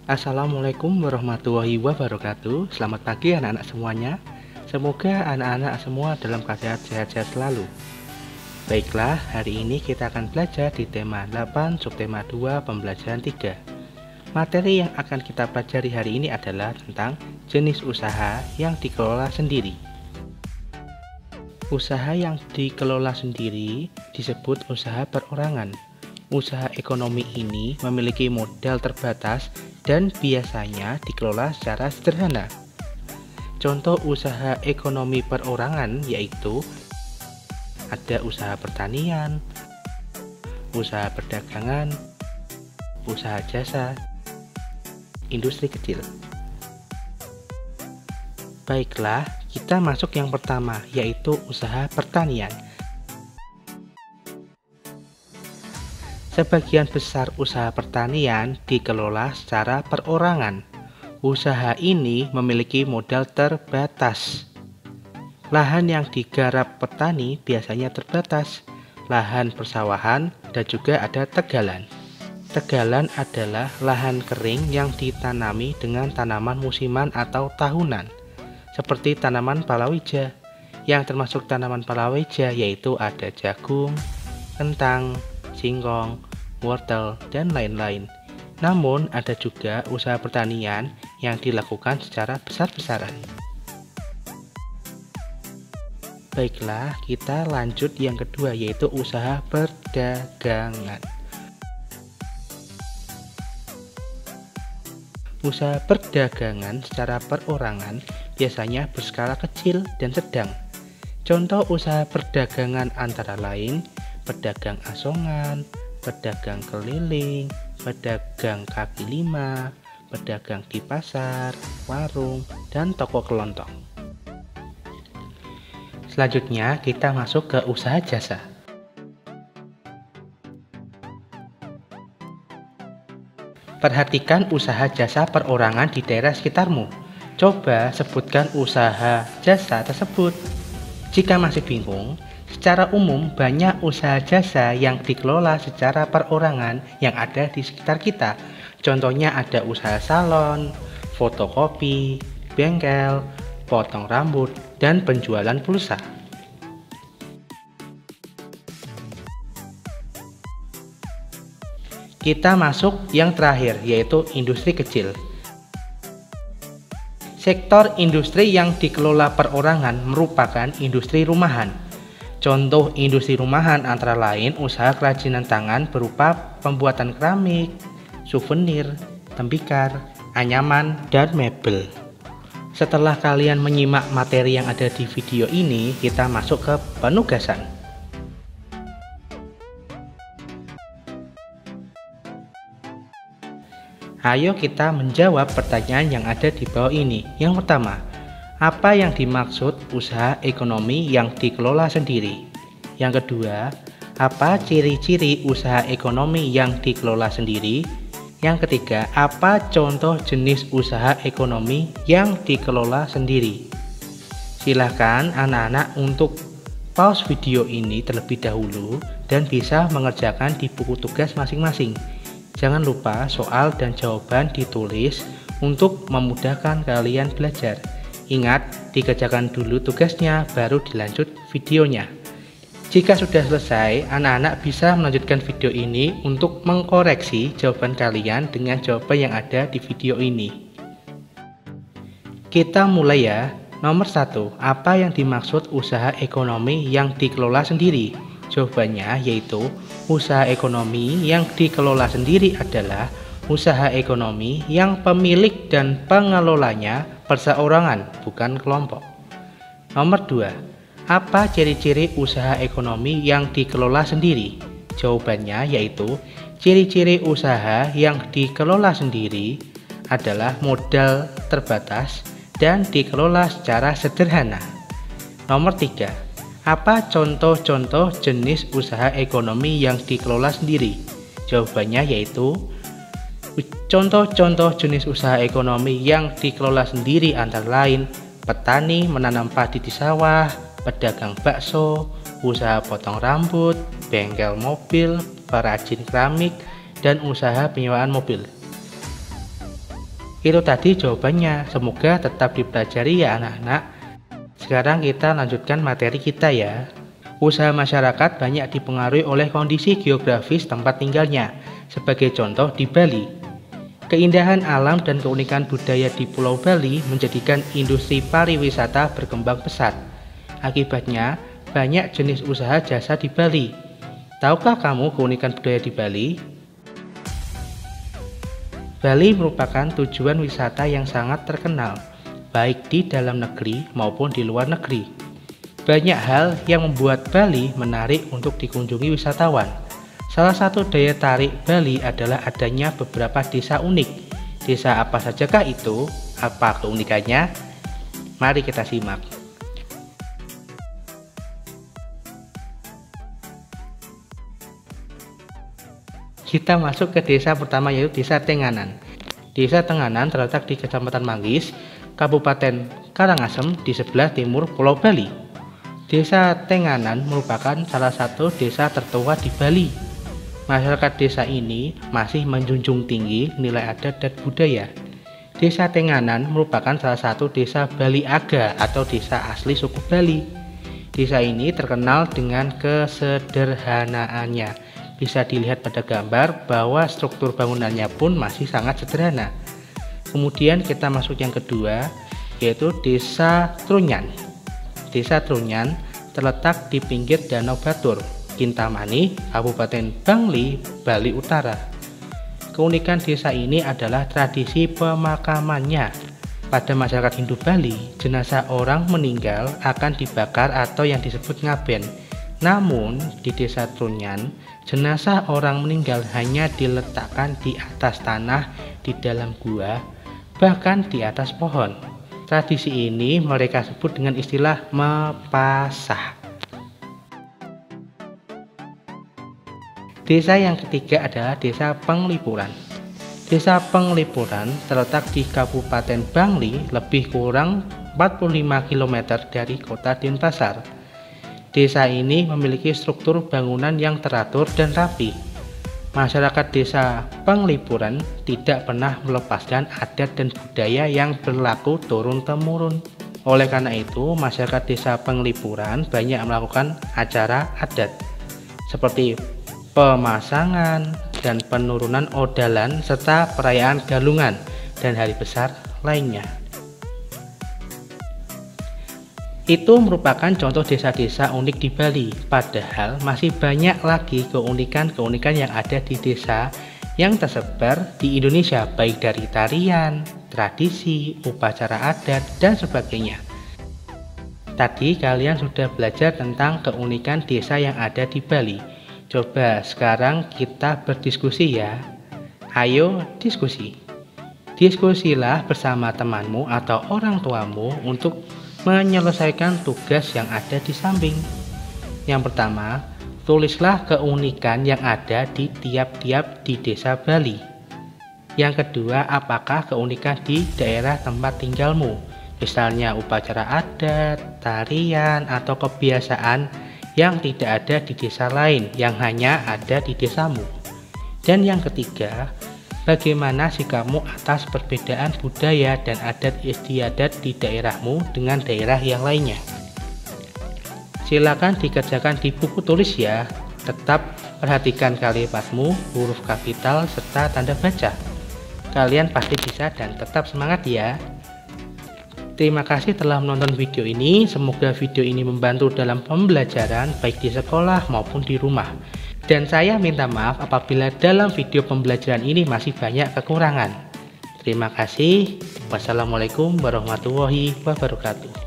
Assalamualaikum warahmatullahi wabarakatuh. Selamat pagi anak-anak semuanya. Semoga anak-anak semua dalam keadaan sehat-sehat selalu. Baiklah, hari ini kita akan belajar di tema 8 subtema 2 pembelajaran 3. Materi yang akan kita pelajari hari ini adalah tentang jenis usaha yang dikelola sendiri. Usaha yang dikelola sendiri disebut usaha perorangan. Usaha ekonomi ini memiliki modal terbatas dan biasanya dikelola secara sederhana. Contoh usaha ekonomi perorangan yaitu ada usaha pertanian, usaha perdagangan, usaha jasa, industri kecil. Baiklah, kita masuk yang pertama yaitu usaha pertanian. Sebagian besar usaha pertanian dikelola secara perorangan. Usaha ini memiliki modal terbatas. Lahan yang digarap petani biasanya terbatas, lahan persawahan, dan juga ada tegalan. Tegalan adalah lahan kering yang ditanami dengan tanaman musiman atau tahunan, seperti tanaman palawija. Yang termasuk tanaman palawija yaitu ada jagung, kentang, singkong, wortel, dan lain-lain. Namun, ada juga usaha pertanian yang dilakukan secara besar-besaran. Baiklah, kita lanjut yang kedua yaitu usaha perdagangan. Usaha perdagangan secara perorangan biasanya berskala kecil dan sedang. Contoh usaha perdagangan antara lain pedagang asongan, pedagang keliling, pedagang kaki lima, pedagang di pasar, warung, dan toko kelontong. Selanjutnya kita masuk ke usaha jasa. Perhatikan usaha jasa perorangan di daerah sekitarmu. Coba sebutkan usaha jasa tersebut. Jika masih bingung, secara umum banyak usaha jasa yang dikelola secara perorangan yang ada di sekitar kita. Contohnya ada usaha salon, fotokopi, bengkel, potong rambut, dan penjualan pulsa. Kita masuk yang terakhir yaitu industri kecil. Sektor industri yang dikelola perorangan merupakan industri rumahan. Contoh industri rumahan antara lain usaha kerajinan tangan berupa pembuatan keramik, souvenir, tembikar, anyaman, dan mebel. Setelah kalian menyimak materi yang ada di video ini, kita masuk ke penugasan. Ayo kita menjawab pertanyaan yang ada di bawah ini. Yang pertama, apa yang dimaksud usaha ekonomi yang dikelola sendiri? Yang kedua, apa ciri-ciri usaha ekonomi yang dikelola sendiri? Yang ketiga, apa contoh jenis usaha ekonomi yang dikelola sendiri? Silahkan anak-anak untuk pause video ini terlebih dahulu dan bisa mengerjakan di buku tugas masing-masing. Jangan lupa soal dan jawaban ditulis untuk memudahkan kalian belajar. Ingat, dikerjakan dulu tugasnya, baru dilanjut videonya. Jika sudah selesai, anak-anak bisa melanjutkan video ini untuk mengkoreksi jawaban kalian dengan jawaban yang ada di video ini. Kita mulai ya. Nomor 1, apa yang dimaksud usaha ekonomi yang dikelola sendiri? Jawabannya yaitu usaha ekonomi yang dikelola sendiri adalah usaha ekonomi yang pemilik dan pengelolanya perseorangan, bukan kelompok. Nomor 2, apa ciri-ciri usaha ekonomi yang dikelola sendiri? Jawabannya yaitu ciri-ciri usaha yang dikelola sendiri adalah modal terbatas dan dikelola secara sederhana. Nomor 3, apa contoh-contoh jenis usaha ekonomi yang dikelola sendiri? Jawabannya yaitu contoh-contoh jenis usaha ekonomi yang dikelola sendiri antara lain petani menanam padi di sawah, pedagang bakso, usaha potong rambut, bengkel mobil, perajin keramik, dan usaha penyewaan mobil. Itu tadi jawabannya, semoga tetap dipelajari ya anak-anak. Sekarang kita lanjutkan materi kita ya. Usaha masyarakat banyak dipengaruhi oleh kondisi geografis tempat tinggalnya. Sebagai contoh di Bali, keindahan alam dan keunikan budaya di Pulau Bali menjadikan industri pariwisata berkembang pesat. Akibatnya, banyak jenis usaha jasa di Bali. Tahukah kamu keunikan budaya di Bali? Bali merupakan tujuan wisata yang sangat terkenal, baik di dalam negeri maupun di luar negeri. Banyak hal yang membuat Bali menarik untuk dikunjungi wisatawan. Salah satu daya tarik Bali adalah adanya beberapa desa unik. Desa apa sajakah itu? Apa keunikannya? Mari kita simak. Kita masuk ke desa pertama, yaitu Desa Tenganan. Desa Tenganan terletak di Kecamatan Manggis, Kabupaten Karangasem di sebelah timur Pulau Bali. Desa Tenganan merupakan salah satu desa tertua di Bali. Masyarakat desa ini masih menjunjung tinggi nilai adat dan budaya. Desa Tenganan merupakan salah satu desa Bali Aga atau desa asli suku Bali. Desa ini terkenal dengan kesederhanaannya. Bisa dilihat pada gambar bahwa struktur bangunannya pun masih sangat sederhana. Kemudian kita masuk yang kedua, yaitu Desa Trunyan. Desa Trunyan terletak di pinggir Danau Batur, Kintamani, Kabupaten Bangli, Bali Utara. Keunikan desa ini adalah tradisi pemakamannya. Pada masyarakat Hindu Bali, jenazah orang meninggal akan dibakar atau yang disebut ngaben. Namun di Desa Trunyan, jenazah orang meninggal hanya diletakkan di atas tanah, di dalam gua, bahkan di atas pohon. Tradisi ini mereka sebut dengan istilah mepasah. Desa yang ketiga adalah Desa Penglipuran. Desa Penglipuran terletak di Kabupaten Bangli, lebih kurang 45 km dari kota Denpasar. Desa ini memiliki struktur bangunan yang teratur dan rapi. Masyarakat Desa Penglipuran tidak pernah melepaskan adat dan budaya yang berlaku turun-temurun. Oleh karena itu, masyarakat Desa Penglipuran banyak melakukan acara adat seperti pemasangan dan penurunan odalan serta perayaan galungan dan hari besar lainnya. Itu merupakan contoh desa-desa unik di Bali, padahal masih banyak lagi keunikan-keunikan yang ada di desa yang tersebar di Indonesia, baik dari tarian, tradisi, upacara adat, dan sebagainya. Tadi kalian sudah belajar tentang keunikan desa yang ada di Bali. Coba sekarang kita berdiskusi ya. Ayo diskusi. Diskusilah bersama temanmu atau orang tuamu untuk menyelesaikan tugas yang ada di samping. Yang pertama, tulislah keunikan yang ada di tiap-tiap di desa Bali. Yang kedua, apakah keunikan di daerah tempat tinggalmu? Misalnya upacara adat, tarian, atau kebiasaan yang tidak ada di desa lain yang hanya ada di desamu. Dan yang ketiga, bagaimana sikapmu atas perbedaan budaya dan adat istiadat di daerahmu dengan daerah yang lainnya? Silakan dikerjakan di buku tulis ya. Tetap perhatikan kalimatmu, huruf kapital, serta tanda baca. Kalian pasti bisa dan tetap semangat ya. Terima kasih telah menonton video ini. Semoga video ini membantu dalam pembelajaran baik di sekolah maupun di rumah. Dan saya minta maaf apabila dalam video pembelajaran ini masih banyak kekurangan. Terima kasih. Wassalamualaikum warahmatullahi wabarakatuh.